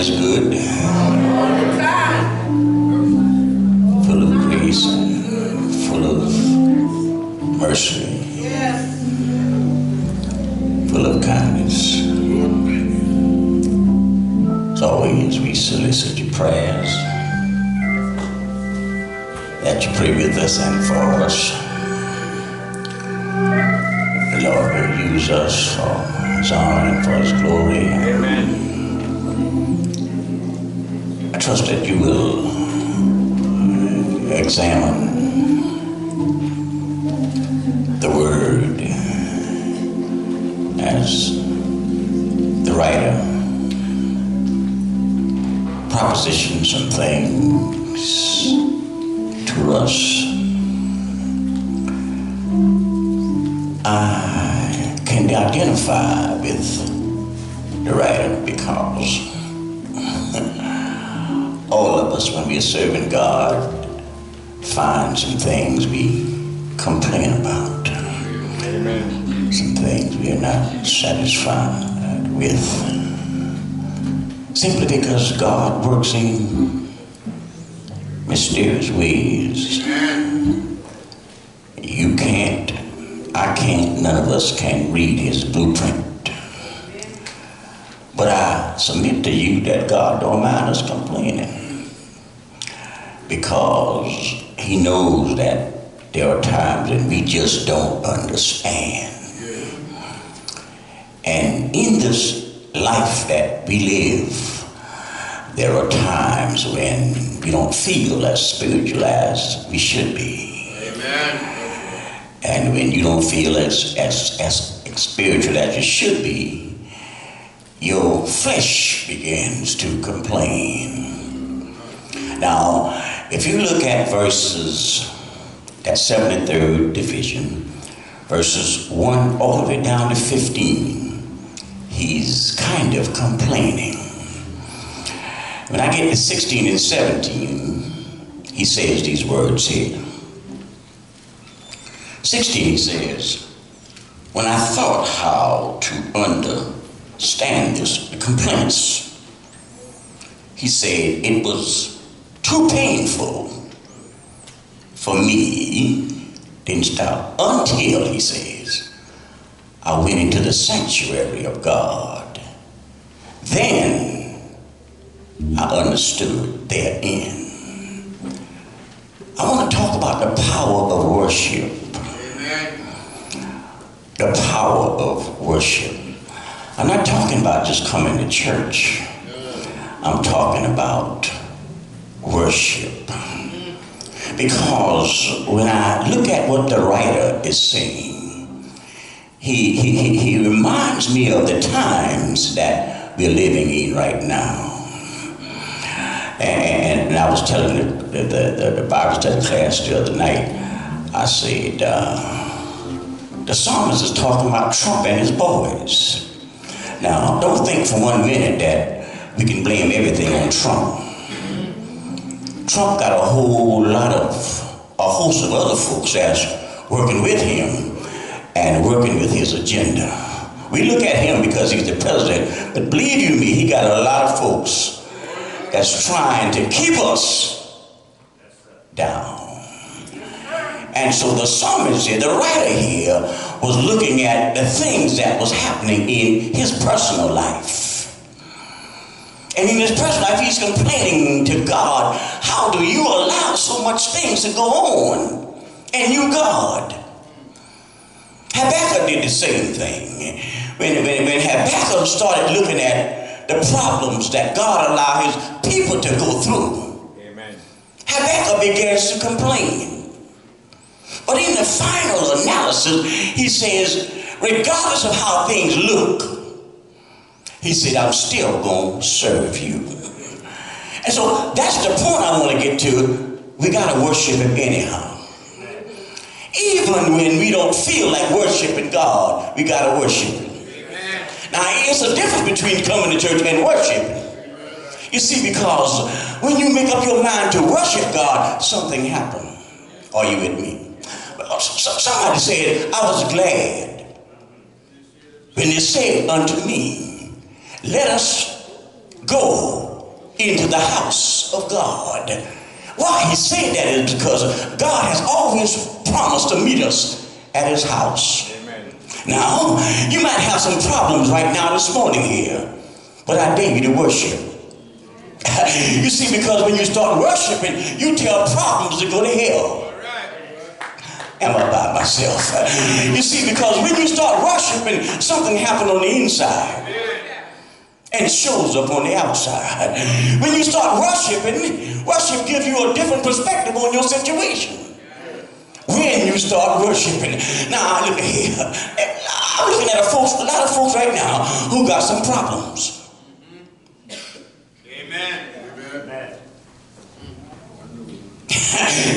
is good, full of grace, full of mercy, full of kindness. As always, we solicit your prayers, that you pray with us and for us. The Lord will use us for His honor and for His glory. Amen. I trust that you will examine the Word as the writer propositions some things to us. I can identify with the writer because all of us, when we are serving God, find some things we complain about. Amen. Some things we are not satisfied with. Simply because God works in mysterious ways. You can't, I can't, none of us can read His blueprint. But I submit to you that God don't mind us complaining, because He knows that there are times when we just don't understand. And in this life that we live, there are times when we don't feel as spiritual as we should be. Amen. And when you don't feel as spiritual as you should be, your flesh begins to complain. Now, if you look at verses, that 73rd division, verses 1 all the way down to 15, he's kind of complaining. When I get to 16 and 17, he says these words here. 16, he says, when I thought how to understand this, the complaints, he said it was too painful for me, didn't stop, until, he says, I went into the sanctuary of God. Then I understood therein. I want to talk about the power of worship. The power of worship. I'm not talking about just coming to church. I'm talking about worship. Because when I look at what the writer is saying, he reminds me of the times that we're living in right now. And I was telling the Bible study class the other night, I said, the psalmist is talking about Trump and his boys. Now, don't think for 1 minute that we can blame everything on Trump. Trump got a host of other folks that's working with him and working with his agenda. We look at him because he's the president, but believe you me, he got a lot of folks that's trying to keep us down. And so the psalmist here, the writer here, was looking at the things that was happening in his personal life. And in his personal life, he's complaining to God, how do you allow so much things to go on? And you, God. Habakkuk did the same thing. When Habakkuk started looking at the problems that God allowed his people to go through, amen, Habakkuk begins to complain. But in the final analysis, he says, regardless of how things look, he said, I'm still going to serve you. And so that's the point I want to get to. We got to worship him anyhow. Even when we don't feel like worshiping God, we got to worship him. Now, it's a difference between coming to church and worshiping. You see, because when you make up your mind to worship God, something happened. Are you with me? Somebody said, I was glad when they said unto me, let us go into the house of God. Why he said that is because God has always promised to meet us at his house. Amen. Now, you might have some problems right now this morning here, but I dare you to worship. You see, because when you start worshiping, you tell problems to go to hell. Am I by myself? You see, because when you start worshiping, something happens on the inside and shows up on the outside. When you start worshiping, worship gives you a different perspective on your situation. When you start worshiping. Now, look at here. I'm looking at a lot of folks right now who got some problems. Amen. Amen.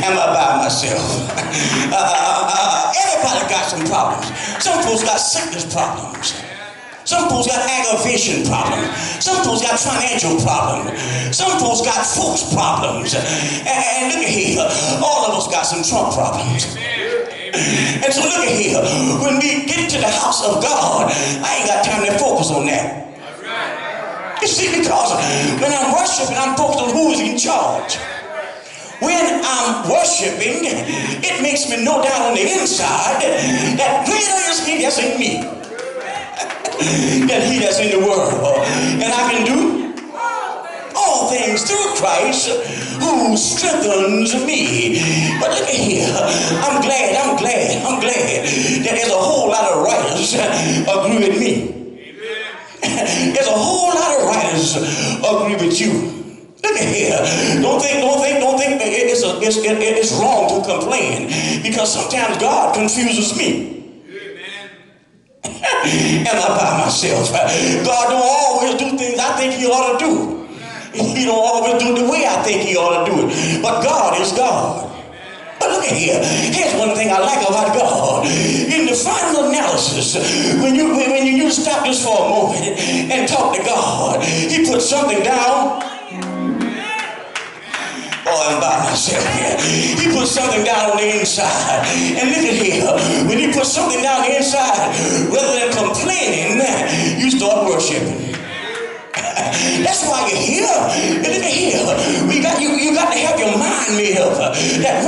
Am I by myself? Everybody got some problems. Some folks got sickness problems. Some folks got aggravation problems. Some folks got financial problems. Some folks got folks problems. And look at here, all of us got some Trump problems. And so look at here, when we get to the house of God, I ain't got time to focus on that. You see, because when I'm worshiping, I'm focused on who is in charge. When I'm worshiping, it makes me know down on the inside that greater is he that's in me than he that's in the world. And I can do all things through Christ who strengthens me. But look at here, I'm glad that there's a whole lot of writers agree with me. There's a whole lot of writers agree with you. Look at here. Don't think it's wrong to complain, because sometimes God confuses me. Am I by myself? God don't always do things I think he ought to do. He don't always do the way I think he ought to do it. But God is God. But look at here. Here's one thing I like about God. In the final analysis, when you stop just for a moment and talk to God, he puts something down. Oh, I'm by myself here. He puts something down on the inside. And look at here. When he puts something down the inside, rather than complaining, you start worshiping. That's why you're here. And look at here. You got to have your mind made up that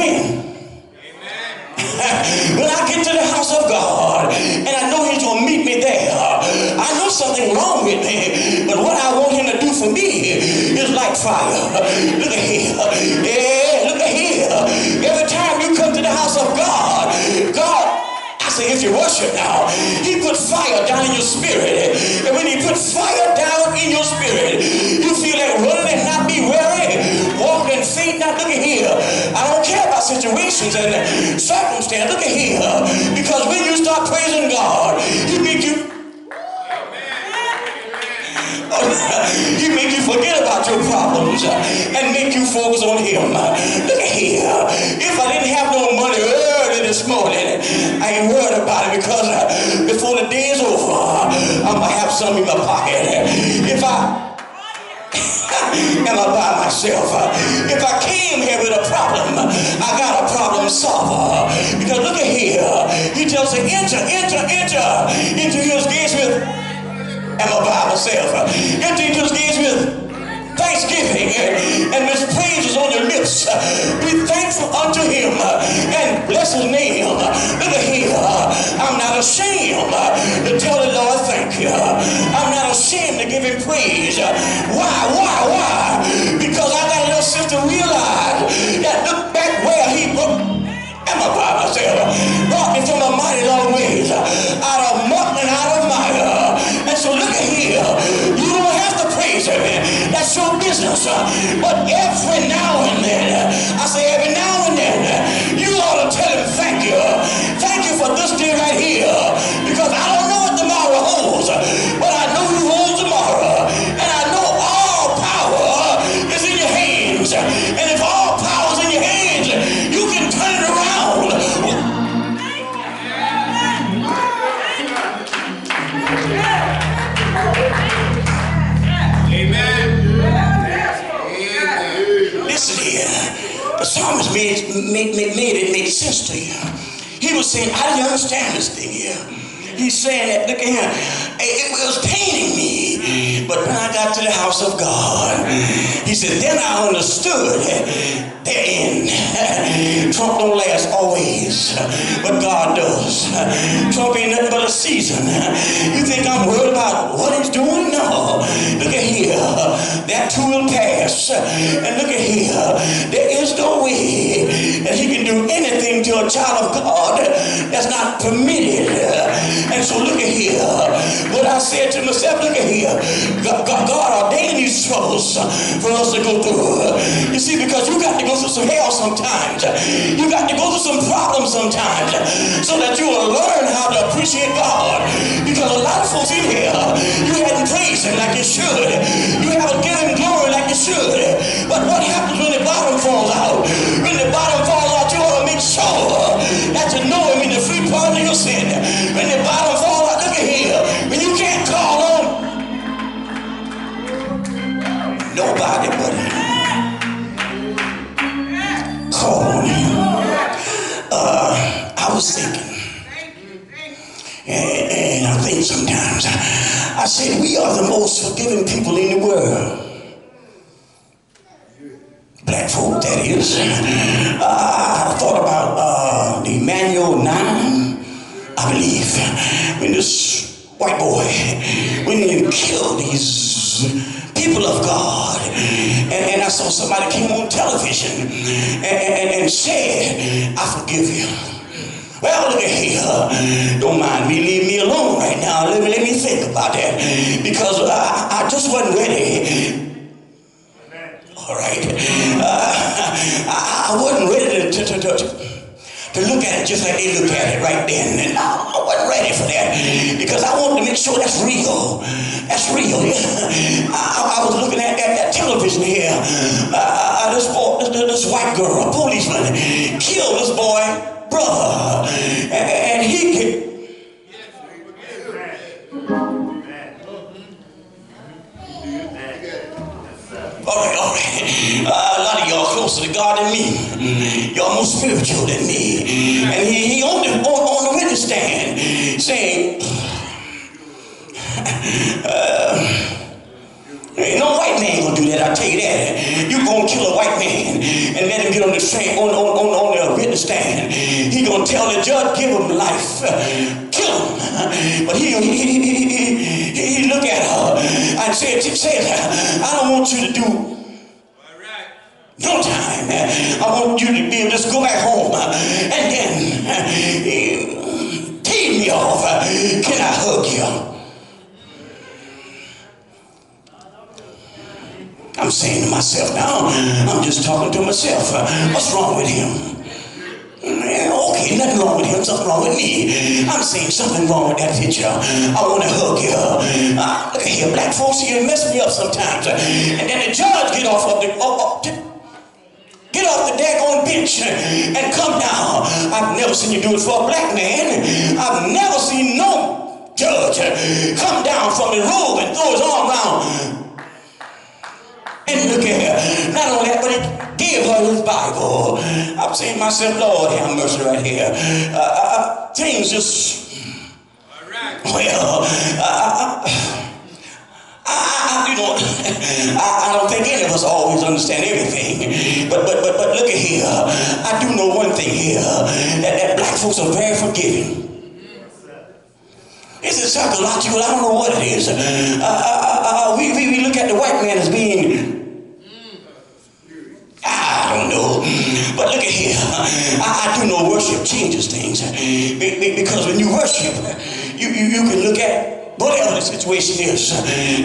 when I get to the house of God and I know he's going to meet me there, I know something wrong with me, but what I want him to do for me is like fire. Look at here. Yeah, look at here. Every time you come to the house of God, I say if you worship now, he put fire down in your spirit. And when he put fire down in your spirit, you feel like running and not be weary, walking and faint. Now look at here. I don't care about situations and circumstances. Look at here. Because when you start praising God, he make you forget about your problems and make you focus on him. Look at here. If I didn't have no money early this morning, I ain't worried about it, because before the day is over, I'm going to have some in my pocket. If I am I by myself? If I came here with a problem, I got a problem solver. Because look at here. He tells me, enter into his gates with, am I by myself? Enter into his gates with thanksgiving and with praises on your lips. Be thankful unto him and bless his name. Look at here. I'm not ashamed to tell the Lord thank you. I'm not ashamed to give him praise. Why? Because I got enough sense to realize that look back where he brought. Am I by myself? Brought me from a mighty long ways, out of muck and out of mire. And so look at here. You don't have to praise him. That's your business. But every now and then, I say every now and then, you ought to tell him thank you. Thank you for this day right here. Because I don't know what tomorrow holds, but I know who holds tomorrow. And I know all power is in your hands. And if all power is in your hands, you can turn it around. Listen here. The psalmist made it make sense to you. He was saying, I didn't understand this thing here. He's saying that, look at him, it was paining me But when I got to the house of God, he said, then I understood their end. Trump don't last always, but God does. Trump ain't nothing but a season. You think I'm worried about what he's doing? No. Look at here. That too will pass. And look at here. There is no way that he can do anything to a child of God that's not permitted. And so look at here. What I said to myself, look at here. God ordained these troubles for us to go through. You see, because you got to go through some hell sometimes. You got to go through some problems sometimes so that you will learn how to appreciate God. Because a lot of folks in here, you haven't praised him like you should. You haven't given him glory like you should. But what happens when the bottom falls out? When the bottom falls out, you ought to make sure that you know him in the free part of your sin. When the bottom falls out, look at here. When you can't call on nobody but him. Call on him. I was thinking, and I think sometimes, I said we are the most forgiving people in the world. Black folk, that is. I thought about the Emmanuel 9, I believe, when this white boy went in and killed these people of God. And I saw somebody came on television and said, I forgive you. Well, look at here. Don't mind me. Leave me alone right now. Let me think about that. Because I just wasn't ready. All right. I wasn't ready to look at it just like they look at it right then. And I wasn't ready for that because I wanted to make sure that's real. That's real. I was looking at that television here. This white girl, a policeman, killed this boy brother. And he could. All right. A lot of y'all closer to God than me. Y'all more spiritual than me. And he on the witness stand saying, ain't no white man gonna do that, I'll tell you that. You gonna kill a white man and let him get on the stand, on the witness stand. He gonna tell the judge, give him life. Kill him. But he look at her and said, I don't want you to do no time. I want you to be able to just go back home and then tease me off. Can I hug you? I'm saying to myself now, I'm just talking to myself. What's wrong with him? Okay, nothing wrong with him, something wrong with me. I'm saying something wrong with that picture. I want to hug you. Look at here, black folks here mess me up sometimes. And then the judge get off the daggone bench and come down. I've never seen you do it for a black man. I've never seen no judge come down from the robe and throw his arm around. And look at her. Not only that, but he gave her his Bible. I'm saying to myself, Lord, have mercy right here. Things just, well, I don't think any of us always understand everything. But look at here. I do know one thing here, that black folks are very forgiving. Is it psychological? I don't know what it is. We look at the white man as being, I don't know. But look at here. I do know worship changes things. Because when you worship, you can look at whatever the situation is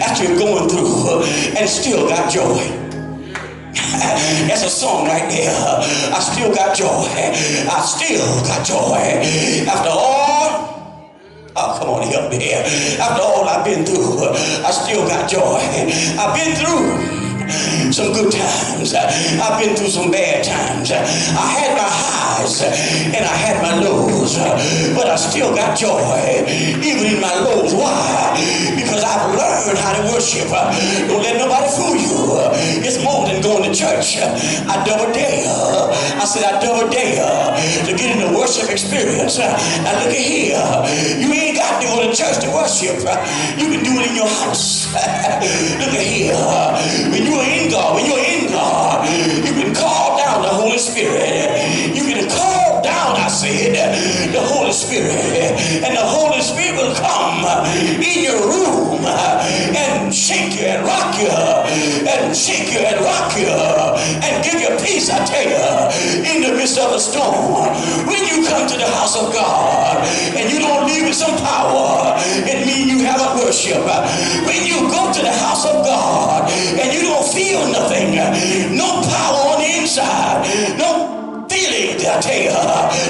after you're going through and still got joy. That's a song right there. I still got joy. I still got joy. After all, oh, come on, help me here. After all I've been through, I still got joy. I've been through some good times. I've been through some bad times. I had my highs and I had my lows, but I still got joy even in my lows. Why? Because I've learned how to worship. Don't let nobody fool you. It's more than going to church. I double dare. I said I double dare to get in the worship experience. Now look at here. You ain't got to go to to church to worship. You can do it in your house. Look at here. When you're in God, you can call down the Holy Spirit. You can call down, I said, the Holy Spirit. And the Holy Spirit will come in your room and shake you and rock you and shake you and rock you and give you peace, I tell you, in the midst of a storm. When you come to the house of God and you don't leave with some power, it means you haven't worship. When you go to the house of God and you don't feel nothing, no power on the inside, no feeling, I tell you,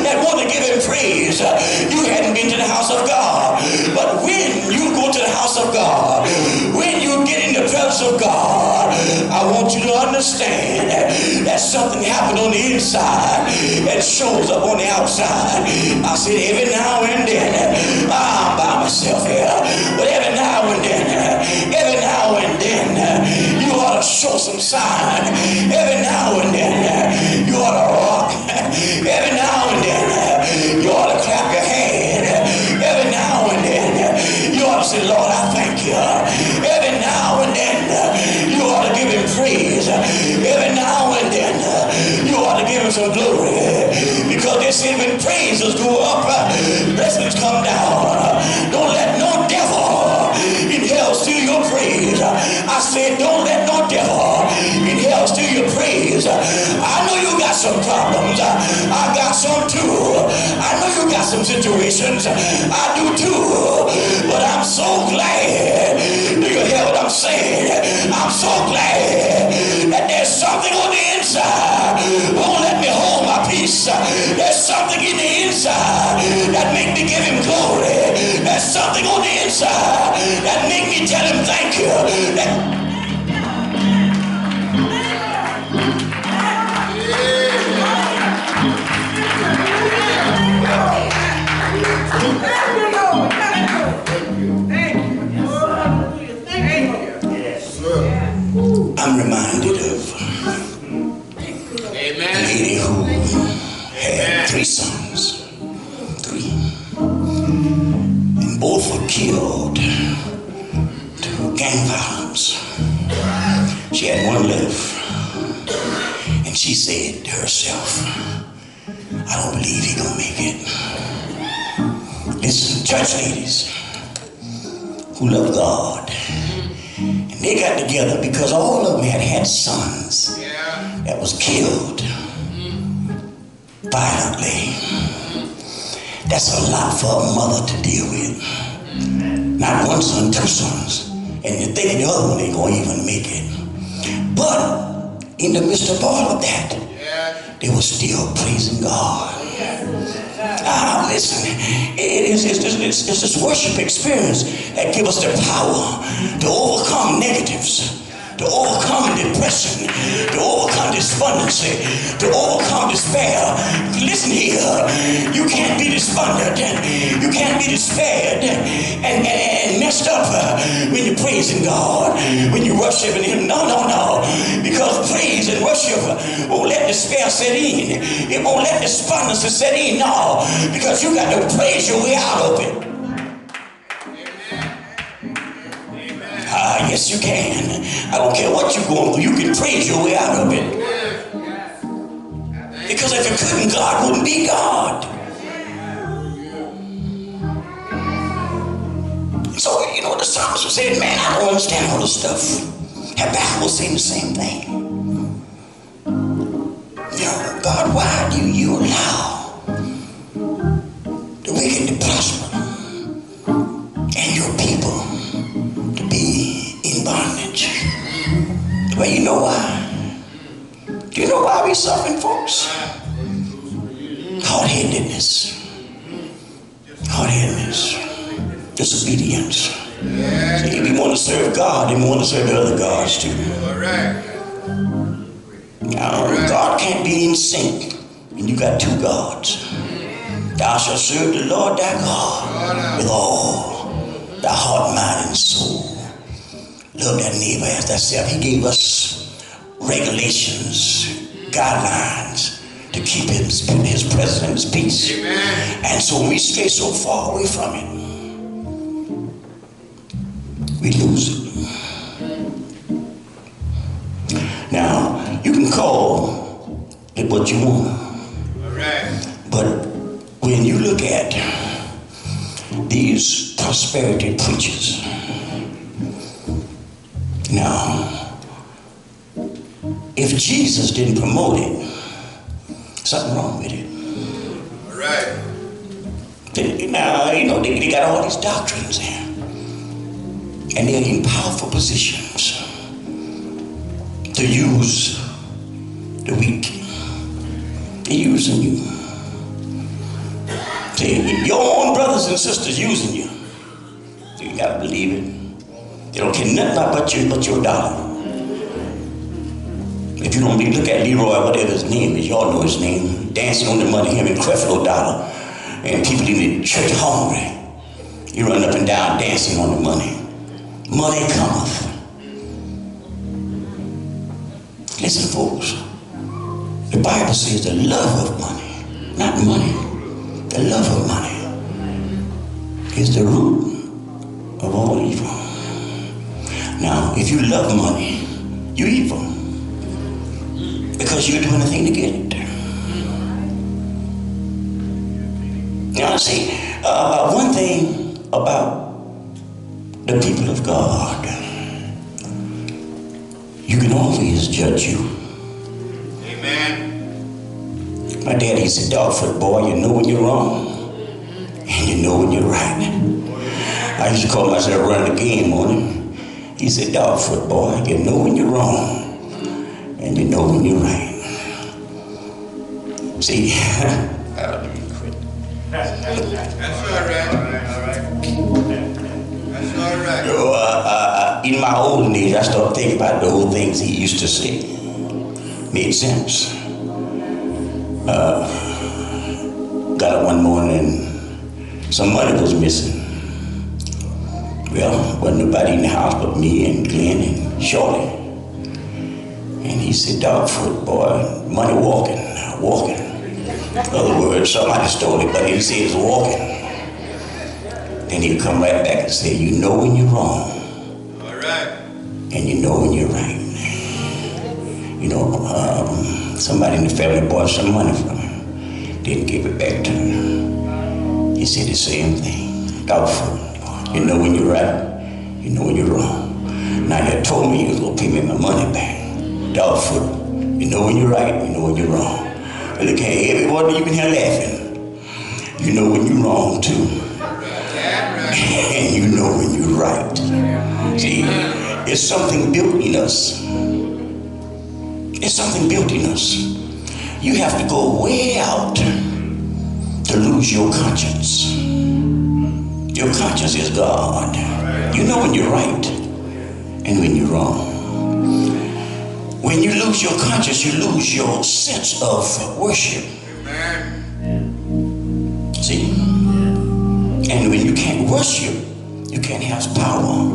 that want to give him praise, you hadn't been to the house of God. But when you go to the house of God, when you get in the presence of God, I want you to understand that something happened on the inside that shows up on the outside. I said every now and then, I'm by myself here, but every now and then, you ought to show some sign. Every now and then, you ought to rock. Every now and then, you ought to clap your hand. Every now and then, you ought to say, Lord, I thank you. Every now and then, you ought to give him praise. Every now and then, you ought to give him some glory. Because they say when praises go up, blessings come down. Don't let no devil in hell steal your praise. I said, don't let no devil in hell steal your praise. I know you got some problems. I got some too. I know you got some situations. I do too. But I'm so glad. Do you hear what I'm saying? I'm so glad that there's something on the inside. Won't let me hold my peace. There's something in the inside that make me give him glory. There's something on the inside that make me tell him thank you. I'm reminded of a lady who had 3 sons. 3. And both were killed to gang violence. She had 1 left. And she said to herself, I don't believe he's gonna make it. Listen, church ladies who love God, and they got together because all of them had sons that was killed violently. That's a lot for a mother to deal with. Not 1 son, 2 sons. And you think the other one ain't gonna even make it. But in the midst of all of that, they were still praising God. Listen, it's this worship experience that gives us the power to overcome negatives, to overcome depression, to overcome despondency, to overcome despair. Listen here, you can't be despondent, you can't be despaired and messed up when you're praising God, when you're worshiping him. No. Because praise and worship won't let despair set in. It won't let despondency set in. No, because you got to praise your way out of it. Yes, you can. I don't care what you're going through. You can praise your way out of it. Because if you couldn't, God wouldn't be God. So, you know, the psalmist was saying, man, I don't understand all this stuff. Habakkuk was saying the same thing. You know, God, why do you allow the wicked to prosper and your people to be in bondage? Well, you know why? Do you know why we're suffering, folks? Hard-headedness. Hard-headedness. Disobedience. See, we want to serve God and we want to serve the other gods too. Now, God can't be in sync when you got 2 gods. Thou shalt serve the Lord thy God with all thy heart, mind, and soul. Love thy neighbor as thyself. He gave us regulations, guidelines to keep his presence and his peace. Amen. And so we stay so far away from it. we lose it. Now, you can call it what you want. But when you look at these prosperity preachers, now, if Jesus didn't promote it, something wrong with it. All right. Now, they got all these doctrines there. And they're in powerful positions to use the weak. They're using you. See, your own brothers and sisters using you. You gotta believe it. They don't care nothing about your dollar. If you don't believe, look at Leroy, whatever his name is, y'all know his name, dancing on the money, him and Creflo Dollar, and people in the church hungry. You run up and down dancing on the money. Money cometh. Listen, folks, the Bible says the love of money, not money, the love of money is the root of all evil. Now, if you love money, you're evil. Because you'll do anything to get it. Now, see, one thing about the people of God, you can always judge you. Amen. My daddy said, Dogfoot boy, you know when you're wrong, and you know when you're right. I used to call myself running the game on him. He said, Dogfoot boy, you know when you're wrong, and you know when you're right. See, That's all right. That's all right. In my olden days, I started thinking about the old things he used to say. Made sense. Got up one morning and some money was missing. Well, wasn't nobody in the house but me and Glenn and Shorty. And he said, Dogfoot boy, money walking. In other words, somebody stole it, but he didn't say it was walking. Then he'd come right back and say, you know when you're wrong. All right. And you know when you're right. Somebody in the family bought some money from him. Didn't give it back to him. He said the same thing. Dogfoot, you know when you're right, you know when you're wrong. Now you told me you was gonna pay me my money back. Dogfoot, you know when you're right, you know when you're wrong. But look at everyone you can hear laughing. You know when you're wrong too. And you know when you're right. See, it's something built in us. It's something built in us. You have to go way out to lose your conscience. Your conscience is God. You know when you're right and when you're wrong. When you lose your conscience, you lose your sense of worship. See? And when you can't worship, you can't have power.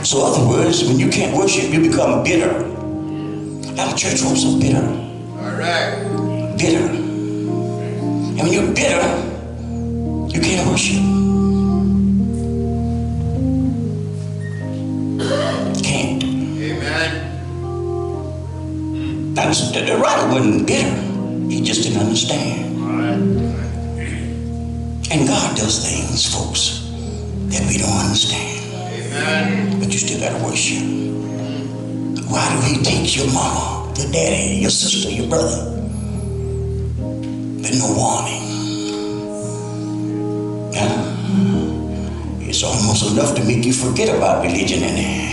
So in other words, when you can't worship, you become bitter. A lot of church folks are bitter. All right. Bitter. And when you're bitter, you can't worship. Can't. Amen. Now, the writer wasn't bitter. He just didn't understand. And God does things, folks, that we don't understand. Amen. But you still gotta worship. Why do he take your mama, your daddy, your sister, your brother, with no warning? It's almost enough to make you forget about religion in there.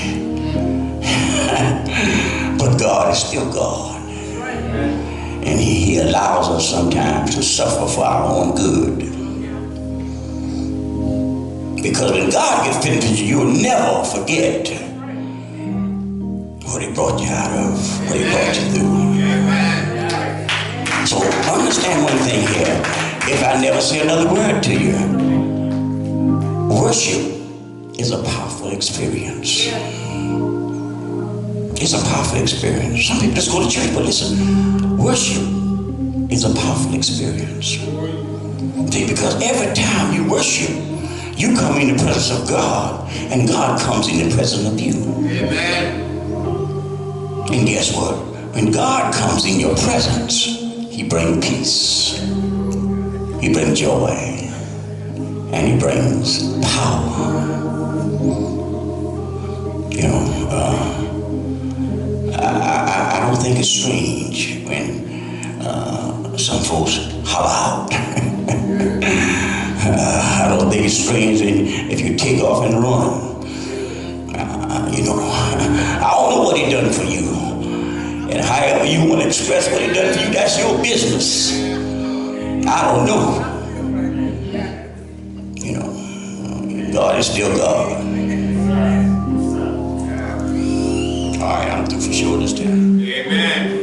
But God is still God. And he allows us sometimes to suffer for our own good. Because when God gets finished with you, you'll never forget what he brought you out of, what he brought you through. So understand one thing here. If I never say another word to you, worship is a powerful experience. It's a powerful experience. Some people just go to church, but listen, worship is a powerful experience. See, because every time you worship, You come in the presence of God, and God comes in the presence of you. Amen. And guess what? When God comes in your presence, he brings peace, he brings joy, and he brings power. You know, I don't think it's strange when some folks holler out. I don't think it's strange if you take off and run. You know, I don't know what he done for you. And however you want to express what he done for you, that's your business. I don't know. You know, God is still God. All right, I'm through for sure this time. Amen.